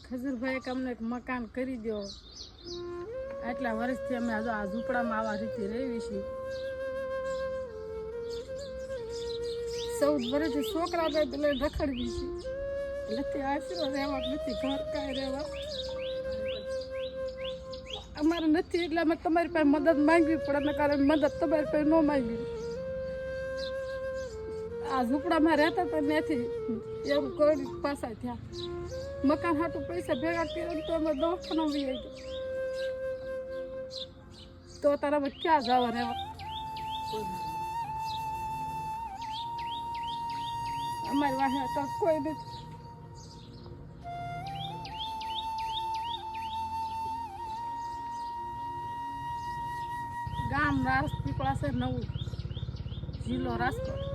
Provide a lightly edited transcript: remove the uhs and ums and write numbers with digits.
ખજૂરભાઈ કે અમને એક મકાન કરી દો. આટલા વર્ષથી અમે આ ઝૂંપડામાં આવા રીતે રહેવી છીએ. 14 વર્ષથી છોકરા લઈને રખડવી છે. નથી આશરો રહેવા, નથી ઘર કાંઈ રહેવા. અમારે નથી એટલે અમે તમારી પાસે મદદ માંગવી પડે. એના કારણે મદદ તમારી પાસે ન માંગવી. આ ઝૂંપડામાં રહેતા હતા ત્યાંથી એવું કરી પાછા થયા. મકાન હાટું પૈસા ભેગા કર્યા તો અમે દવાખાના બી આવી ગયા. તો તારા અમે ક્યાં જવા રહેવા? અમારી વાહે તો કોઈ નથી. ગામ રાજપીપળા છે, નવું, જિલ્લો રાજકોટ.